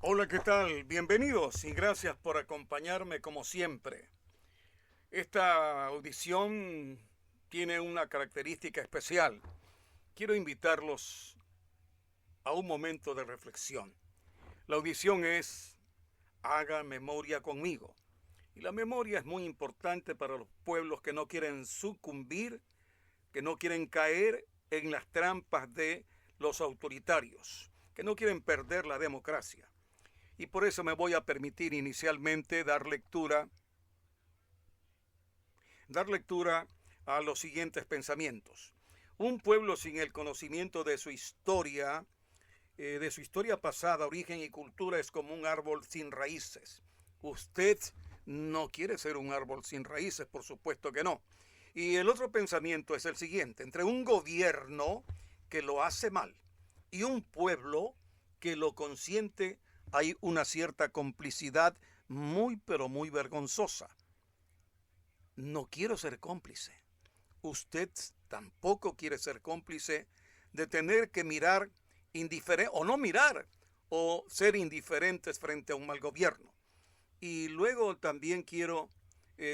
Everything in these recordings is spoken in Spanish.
Hola, ¿qué tal? Bienvenidos y gracias por acompañarme como siempre. Esta audición tiene una característica especial. Quiero invitarlos a un momento de reflexión. La audición es Haga memoria conmigo. Y la memoria es muy importante para los pueblos que no quieren sucumbir, que no quieren caer en las trampas de los autoritarios, que no quieren perder la democracia. Y por eso me voy a permitir inicialmente dar lectura a los siguientes pensamientos. Un pueblo sin el conocimiento de su historia pasada, origen y cultura, es como un árbol sin raíces. Usted no quiere ser un árbol sin raíces, por supuesto que no. Y el otro pensamiento es el siguiente: entre un gobierno que lo hace mal y un pueblo que lo consiente, hay una cierta complicidad muy pero muy vergonzosa. No quiero ser cómplice. Usted tampoco quiere ser cómplice de tener que mirar indiferente o no mirar o ser indiferentes frente a un mal gobierno. Y luego también quiero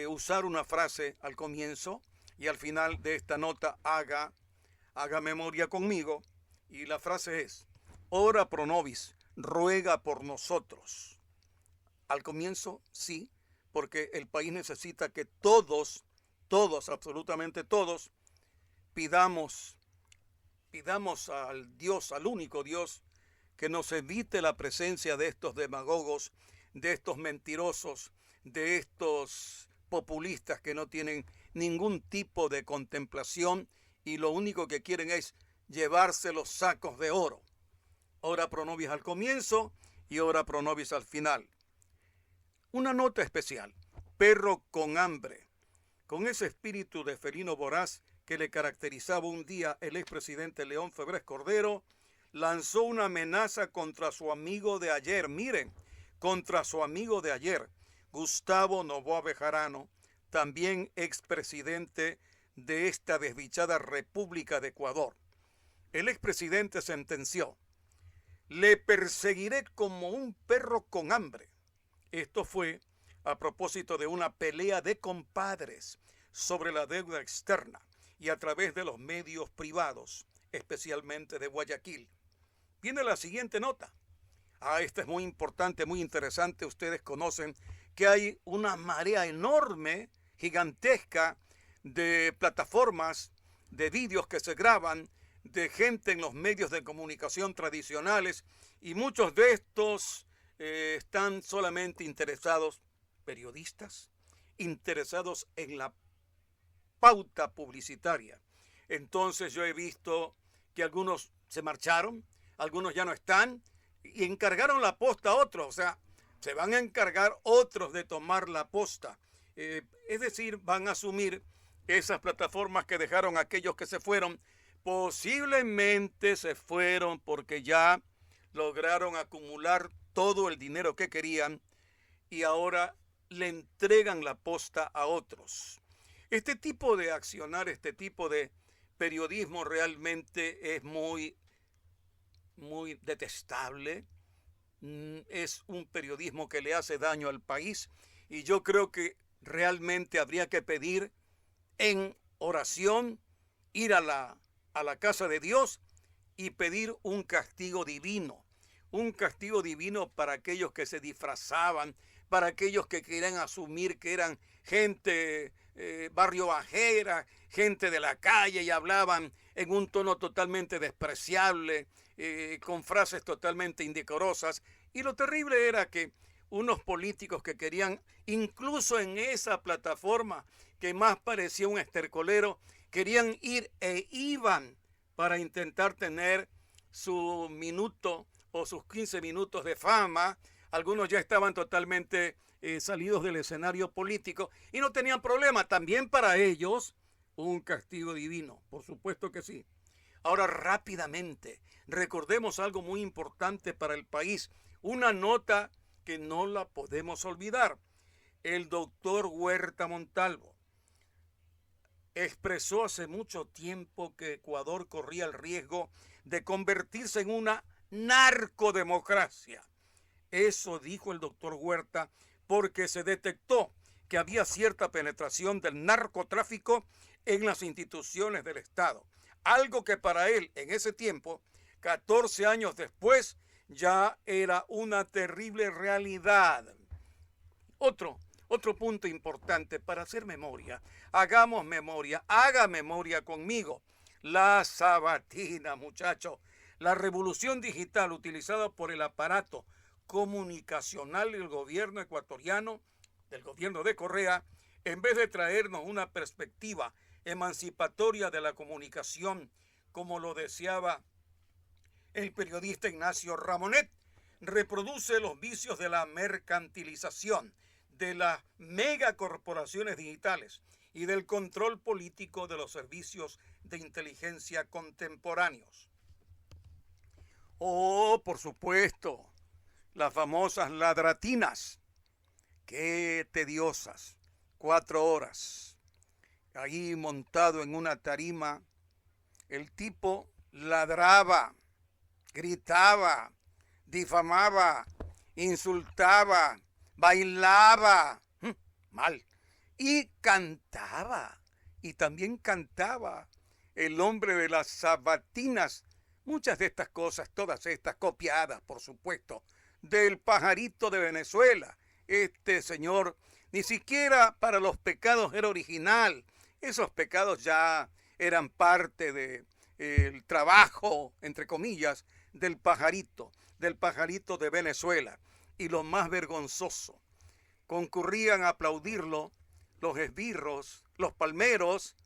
usar una frase al comienzo y al final de esta nota: haga memoria conmigo. Y la frase es: ora pro nobis, ruega por nosotros. Al comienzo sí, porque el país necesita que todos, absolutamente todos, pidamos, pidamos al Dios, al único Dios, que nos evite la presencia de estos demagogos, de estos mentirosos, de estos populistas que no tienen ningún tipo de contemplación y lo único que quieren es llevarse los sacos de oro. Ora pro nobis al comienzo y ora pro nobis al final. Una nota especial: perro con hambre. Con ese espíritu de felino voraz que le caracterizaba un día, el expresidente León Febres Cordero lanzó una amenaza contra su amigo de ayer. Miren, contra su amigo de ayer, Gustavo Noboa Bejarano, también expresidente de esta desdichada República de Ecuador. El expresidente sentenció: le perseguiré como un perro con hambre. Esto fue a propósito de una pelea de compadres sobre la deuda externa y a través de los medios privados, especialmente de Guayaquil. Viene la siguiente nota. Esta es muy importante, muy interesante. Ustedes conocen que hay una marea enorme, gigantesca, de plataformas, de vídeos que se graban, de gente en los medios de comunicación tradicionales, y muchos de estos están solamente interesados, periodistas, interesados en la pauta publicitaria. Entonces yo he visto que algunos se marcharon, algunos ya no están, y encargaron la posta a otros. O sea, se van a encargar otros de tomar la posta. Es decir, van a asumir esas plataformas que dejaron aquellos que se fueron. Posiblemente se fueron porque ya lograron acumular todo el dinero que querían y ahora le entregan la posta a otros. Este tipo de accionar, este tipo de periodismo realmente es muy detestable. Es un periodismo que le hace daño al país y yo creo que realmente habría que pedir en oración, ir a la casa de Dios y pedir un castigo divino para aquellos que se disfrazaban, para aquellos que querían asumir que eran gente barrio bajera, gente de la calle, y hablaban en un tono totalmente despreciable, con frases totalmente indecorosas. Y lo terrible era que unos políticos que querían, incluso en esa plataforma que más parecía un estercolero, querían ir e iban para intentar tener su minuto o sus 15 minutos de fama. Algunos ya estaban totalmente salidos del escenario político y no tenían problema. También para ellos un castigo divino, por supuesto que sí. Ahora rápidamente, recordemos algo muy importante para el país, una nota que no la podemos olvidar. El doctor Huerta Montalvo expresó hace mucho tiempo que Ecuador corría el riesgo de convertirse en una narcodemocracia. Eso dijo el doctor Huerta porque se detectó que había cierta penetración del narcotráfico en las instituciones del Estado. Algo que para él en ese tiempo, 14 años después, ya era una terrible realidad. Otro punto importante para hacer memoria. Hagamos memoria, haga memoria conmigo. La sabatina, muchachos. La revolución digital utilizada por el aparato comunicacional del gobierno ecuatoriano, del gobierno de Correa, en vez de traernos una perspectiva emancipatoria de la comunicación, como lo deseaba el periodista Ignacio Ramonet, reproduce los vicios de la mercantilización, de las megacorporaciones digitales y del control político de los servicios de inteligencia contemporáneos. Oh, por supuesto, las famosas ladratinas. Qué tediosas. 4 horas. Ahí montado en una tarima, el tipo ladraba, gritaba, difamaba, insultaba, bailaba, mal, y cantaba, y también cantaba. El hombre de las sabatinas, muchas de estas cosas, todas estas copiadas, por supuesto, del pajarito de Venezuela. Este señor ni siquiera para los pecados era original. Esos pecados ya eran parte del trabajo, entre comillas, del pajarito de Venezuela. Y lo más vergonzoso, concurrían a aplaudirlo los esbirros, los palmeros,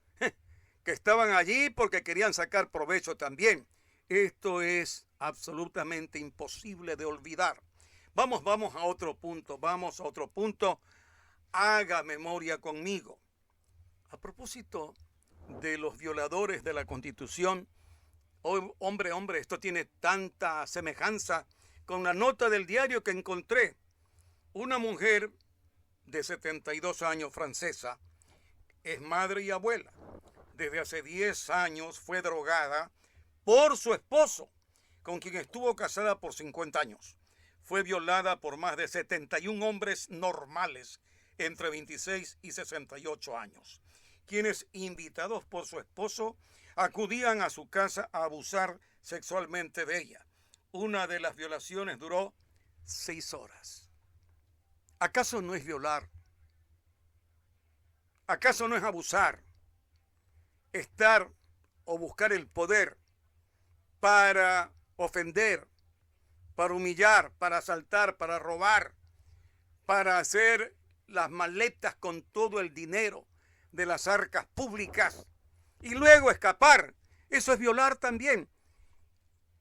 que estaban allí porque querían sacar provecho también. Esto es absolutamente imposible de olvidar. Vamos a otro punto. Haga memoria conmigo. A propósito de los violadores de la Constitución, hombre, esto tiene tanta semejanza con la nota del diario que encontré. Una mujer de 72 años, francesa, es madre y abuela. Desde hace 10 años fue drogada por su esposo, con quien estuvo casada por 50 años. Fue violada por más de 71 hombres normales entre 26 y 68 años, quienes, invitados por su esposo, acudían a su casa a abusar sexualmente de ella. Una de las violaciones duró 6 horas. ¿Acaso no es violar? ¿Acaso no es abusar? Estar o buscar el poder para ofender, para humillar, para asaltar, para robar, para hacer las maletas con todo el dinero de las arcas públicas y luego escapar. Eso es violar también.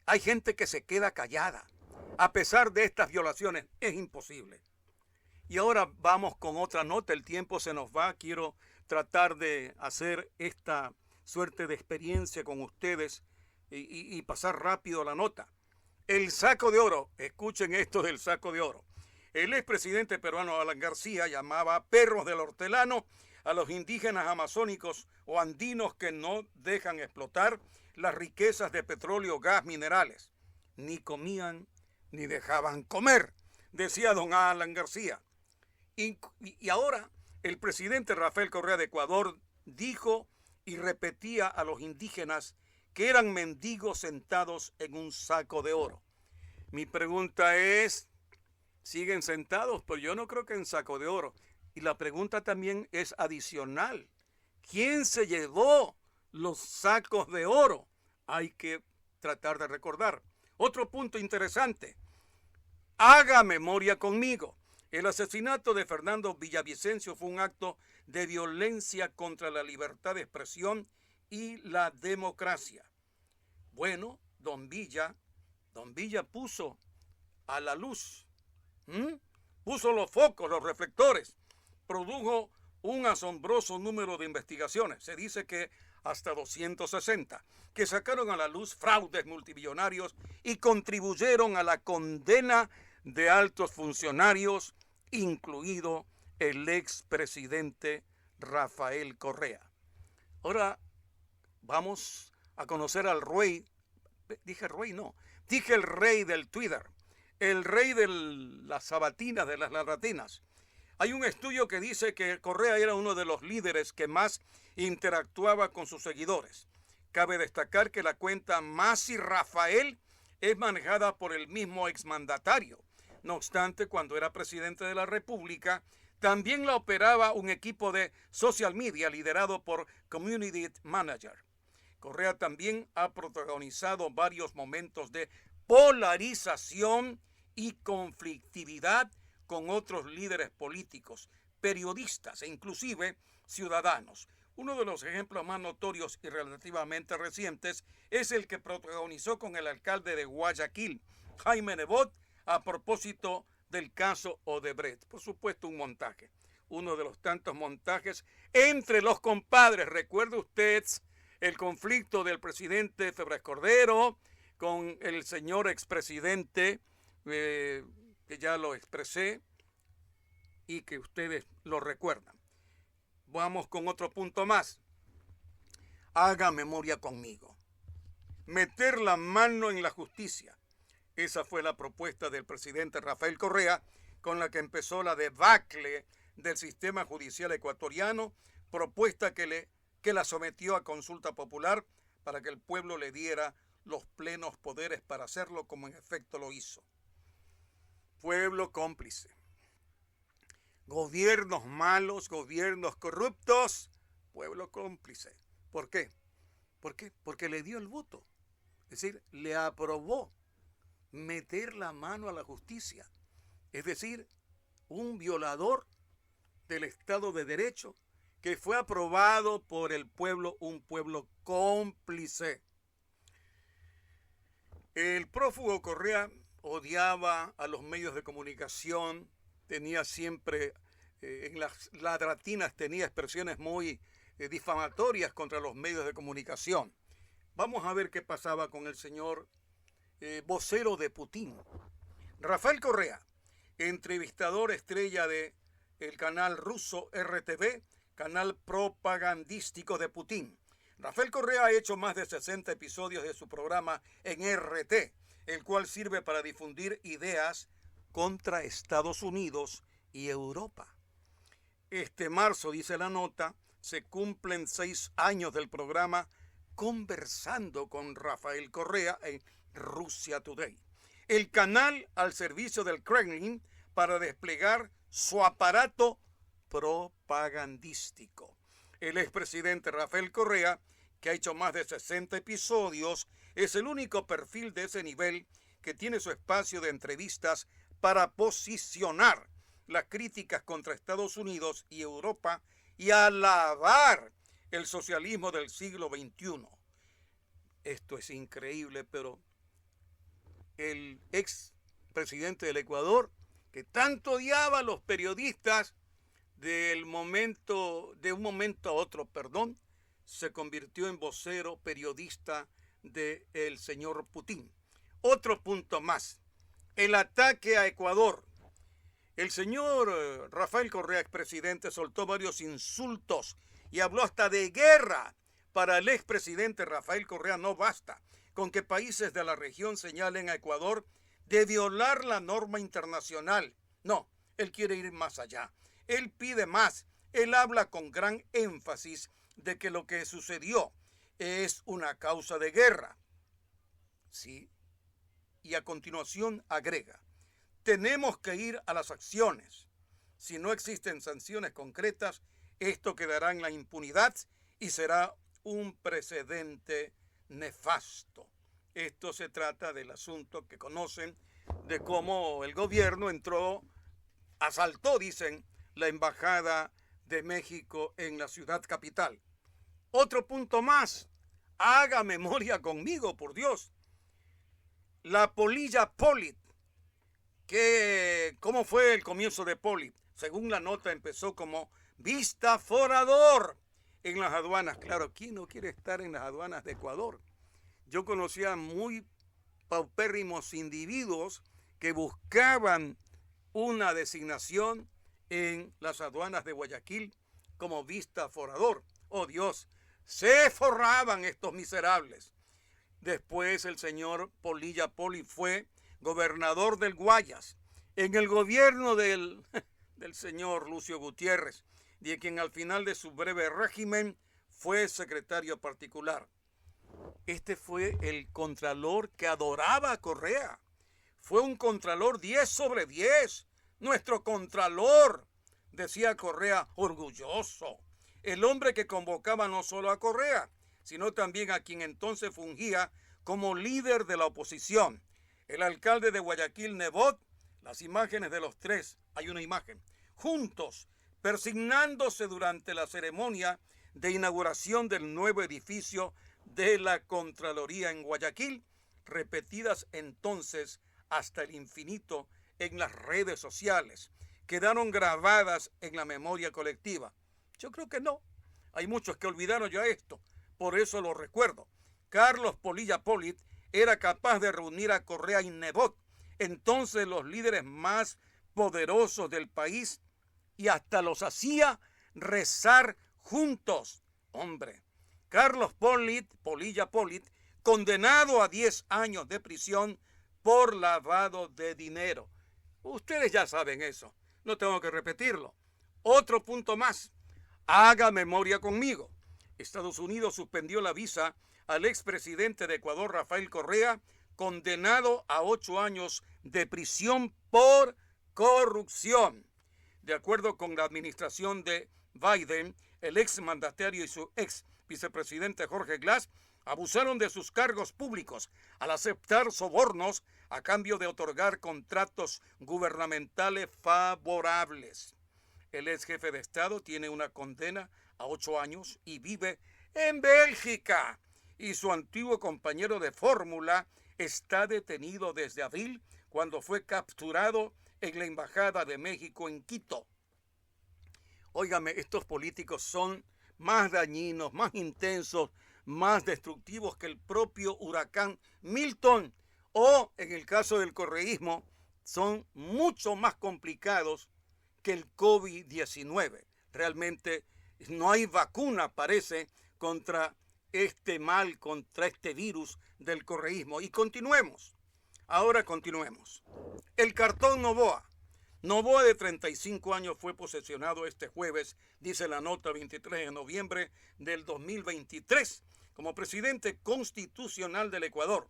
Hay gente que se queda callada a pesar de estas violaciones. Es imposible. Y ahora vamos con otra nota. El tiempo se nos va. Quiero tratar de hacer esta suerte de experiencia con ustedes y pasar rápido la nota. El saco de oro. Escuchen esto del saco de oro. El expresidente peruano Alan García llamaba perros del hortelano a los indígenas amazónicos o andinos que no dejan explotar las riquezas de petróleo, gas, minerales. Ni comían ni dejaban comer, decía don Alan García. Y ahora el presidente Rafael Correa de Ecuador dijo y repetía a los indígenas que eran mendigos sentados en un saco de oro. Mi pregunta es, ¿siguen sentados? Pues yo no creo que en saco de oro. Y la pregunta también es adicional. ¿Quién se llevó los sacos de oro? Hay que tratar de recordar. Otro punto interesante. Haga memoria conmigo. El asesinato de Fernando Villavicencio fue un acto de violencia contra la libertad de expresión y la democracia. Bueno, Don Villa puso a la luz, puso los focos, los reflectores, produjo un asombroso número de investigaciones. Se dice que hasta 260, que sacaron a la luz fraudes multimillonarios y contribuyeron a la condena de altos funcionarios, incluido el expresidente Rafael Correa. Ahora vamos a conocer al rey, dije el rey del Twitter, el rey de las sabatinas, de las larratinas. Hay un estudio que dice que Correa era uno de los líderes que más interactuaba con sus seguidores. Cabe destacar que la cuenta Masi Rafael es manejada por el mismo exmandatario. No obstante, cuando era presidente de la República, también la operaba un equipo de social media liderado por Community Manager. Correa también ha protagonizado varios momentos de polarización y conflictividad con otros líderes políticos, periodistas e inclusive ciudadanos. Uno de los ejemplos más notorios y relativamente recientes es el que protagonizó con el alcalde de Guayaquil, Jaime Nebot, a propósito del caso Odebrecht. Por supuesto, un montaje. Uno de los tantos montajes entre los compadres. ¿Recuerda usted el conflicto del presidente Febres Cordero con el señor expresidente, que ya lo expresé y que ustedes lo recuerdan? Vamos con otro punto más. Haga memoria conmigo. Meter la mano en la justicia. Esa fue la propuesta del presidente Rafael Correa, con la que empezó la debacle del sistema judicial ecuatoriano, propuesta que la sometió a consulta popular para que el pueblo le diera los plenos poderes para hacerlo, como en efecto lo hizo. Pueblo cómplice. Gobiernos malos, gobiernos corruptos, pueblo cómplice. ¿Por qué? ¿Por qué? Porque le dio el voto. Es decir, le aprobó meter la mano a la justicia. Es decir, un violador del Estado de Derecho que fue aprobado por el pueblo, un pueblo cómplice. El prófugo Correa odiaba a los medios de comunicación, tenía siempre, en las ladratinas tenía expresiones muy difamatorias contra los medios de comunicación. Vamos a ver qué pasaba con el señor vocero de Putin. Rafael Correa, entrevistador estrella de el canal ruso RTV, canal propagandístico de Putin. Rafael Correa ha hecho más de 60 episodios de su programa en RT, el cual sirve para difundir ideas contra Estados Unidos y Europa. Este marzo, dice la nota, se cumplen 6 años del programa Conversando con Rafael Correa en Russia Today, el canal al servicio del Kremlin para desplegar su aparato propagandístico. El expresidente Rafael Correa, que ha hecho más de 60 episodios, es el único perfil de ese nivel que tiene su espacio de entrevistas para posicionar las críticas contra Estados Unidos y Europa y alabar el socialismo del siglo XXI. Esto es increíble, pero el ex presidente del Ecuador, que tanto odiaba a los periodistas, de un momento a otro, se convirtió en vocero periodista del señor Putin. Otro punto más, el ataque a Ecuador. El señor Rafael Correa, expresidente, soltó varios insultos y habló hasta de guerra. Para el expresidente Rafael Correa no basta con que países de la región señalen a Ecuador de violar la norma internacional. No, él quiere ir más allá. Él pide más. Él habla con gran énfasis de que lo que sucedió es una causa de guerra. Sí. Y a continuación agrega, tenemos que ir a las acciones. Si no existen sanciones concretas, esto quedará en la impunidad y será un precedente nefasto. Esto se trata del asunto que conocen de cómo el gobierno asaltó, dicen, la embajada de México en la ciudad capital. Otro punto más, haga memoria conmigo, por Dios. La polilla Polit. ¿Cómo fue el comienzo de Polit? Según la nota, empezó como vistaforador en las aduanas. Claro, ¿quién no quiere estar en las aduanas de Ecuador? Yo conocía muy paupérrimos individuos que buscaban una designación en las aduanas de Guayaquil como vistaforador. ¡Oh, Dios! Se forraban estos miserables. Después el señor Polilla Poli fue gobernador del Guayas, en el gobierno del señor Lucio Gutiérrez, de quien al final de su breve régimen fue secretario particular. Este fue el contralor que adoraba a Correa. Fue un contralor 10 sobre 10. Nuestro contralor, decía Correa, orgulloso. El hombre que convocaba no solo a Correa, sino también a quien entonces fungía como líder de la oposición, el alcalde de Guayaquil, Nebot. Las imágenes de los tres, hay una imagen, juntos, persignándose durante la ceremonia de inauguración del nuevo edificio de la Contraloría en Guayaquil, repetidas entonces hasta el infinito en las redes sociales, quedaron grabadas en la memoria colectiva. Yo creo que no. Hay muchos que olvidaron ya esto, por eso lo recuerdo. Carlos Polilla Polit era capaz de reunir a Correa y Nebot, entonces los líderes más poderosos del país, y hasta los hacía rezar juntos. Hombre, Carlos Polilla Polit, condenado a 10 años de prisión por lavado de dinero. Ustedes ya saben eso, no tengo que repetirlo. Otro punto más, haga memoria conmigo. Estados Unidos suspendió la visa al expresidente de Ecuador, Rafael Correa, condenado a 8 años de prisión por corrupción. De acuerdo con la administración de Biden, el exmandatario y su ex vicepresidente Jorge Glass abusaron de sus cargos públicos al aceptar sobornos a cambio de otorgar contratos gubernamentales favorables. El ex jefe de Estado tiene una condena a 8 años y vive en Bélgica. Y su antiguo compañero de fórmula está detenido desde abril, cuando fue capturado en la Embajada de México en Quito. Óigame, estos políticos son más dañinos, más intensos, más destructivos que el propio huracán Milton, o en el caso del correísmo, son mucho más complicados que el COVID-19. Realmente no hay vacuna, parece, contra este mal, contra este virus del correísmo. Y continuemos. Ahora continuemos. El cartón Noboa. Noboa, de 35 años, fue posesionado este jueves, dice la nota 23 de noviembre del 2023, como presidente constitucional del Ecuador.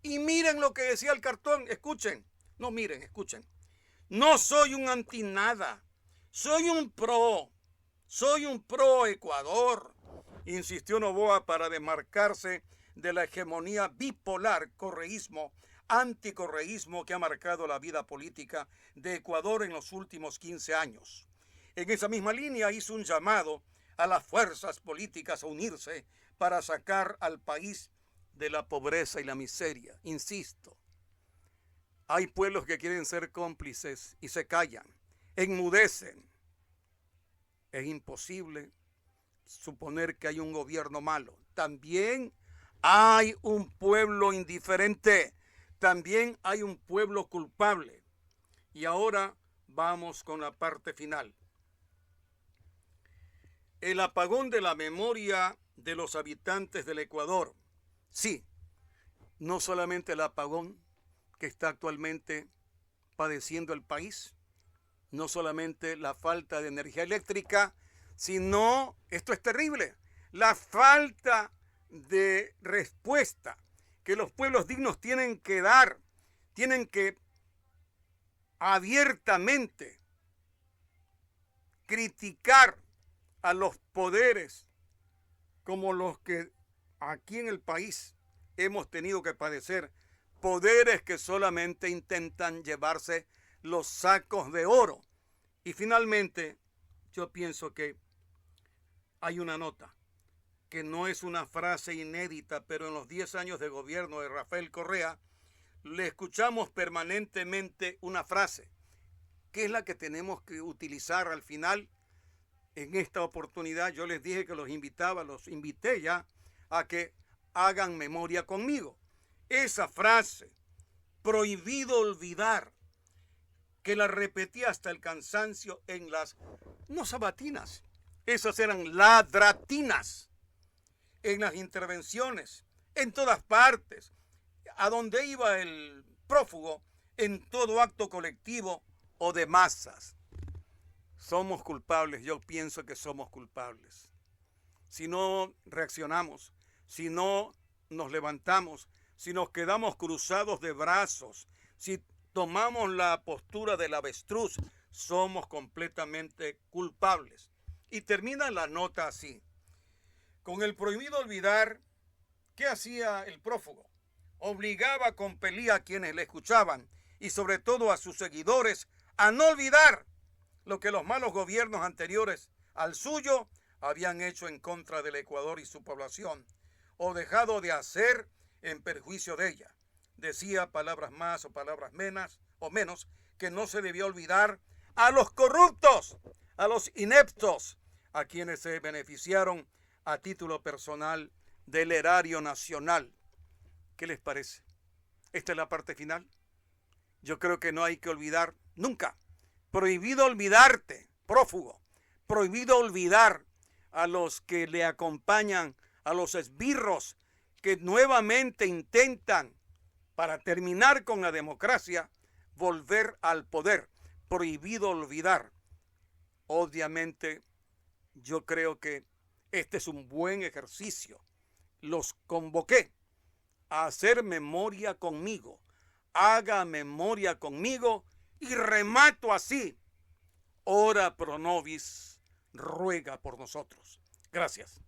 Y miren lo que decía el cartón, escuchen. No, miren, escuchen. No soy un antinada, soy un pro Ecuador, insistió Noboa para demarcarse de la hegemonía bipolar correísmo, anticorreísmo que ha marcado la vida política de Ecuador en los últimos 15 años. En esa misma línea hizo un llamado a las fuerzas políticas a unirse para sacar al país de la pobreza y la miseria. Insisto, hay pueblos que quieren ser cómplices y se callan, enmudecen. Es imposible suponer que hay un gobierno malo. También hay un pueblo indiferente. También hay un pueblo culpable. Y ahora vamos con la parte final. El apagón de la memoria de los habitantes del Ecuador. Sí, no solamente el apagón que está actualmente padeciendo el país, no solamente la falta de energía eléctrica, sino, esto es terrible, la falta de respuesta que los pueblos dignos tienen que dar, tienen que abiertamente criticar a los poderes como los que aquí en el país hemos tenido que padecer, poderes que solamente intentan llevarse los sacos de oro. Y finalmente, yo pienso que hay una nota, que no es una frase inédita, pero en los 10 años de gobierno de Rafael Correa, le escuchamos permanentemente una frase, que es la que tenemos que utilizar al final. En esta oportunidad yo les dije que los invité ya a que hagan memoria conmigo. Esa frase, prohibido olvidar, que la repetía hasta el cansancio en las, no sabatinas, esas eran ladratinas, en las intervenciones, en todas partes, a donde iba el prófugo en todo acto colectivo o de masas. Somos culpables, yo pienso que somos culpables. Si no reaccionamos, si no nos levantamos, si nos quedamos cruzados de brazos, si tomamos la postura del avestruz, somos completamente culpables. Y termina la nota así. Con el prohibido olvidar, ¿qué hacía el prófugo? Obligaba, compelía a quienes le escuchaban y sobre todo a sus seguidores a no olvidar lo que los malos gobiernos anteriores al suyo habían hecho en contra del Ecuador y su población, o dejado de hacer en perjuicio de ella. Decía palabras más o palabras menos que no se debía olvidar a los corruptos, a los ineptos, a quienes se beneficiaron a título personal del erario nacional. ¿Qué les parece? Esta es la parte final. Yo creo que no hay que olvidar nunca. Prohibido olvidarte, prófugo. Prohibido olvidar a los que le acompañan, a los esbirros que nuevamente intentan, para terminar con la democracia, volver al poder. Prohibido olvidar. Obviamente, yo creo que este es un buen ejercicio. Los convoqué a hacer memoria conmigo. Haga memoria conmigo y remato así. Ora pro nobis, ruega por nosotros. Gracias.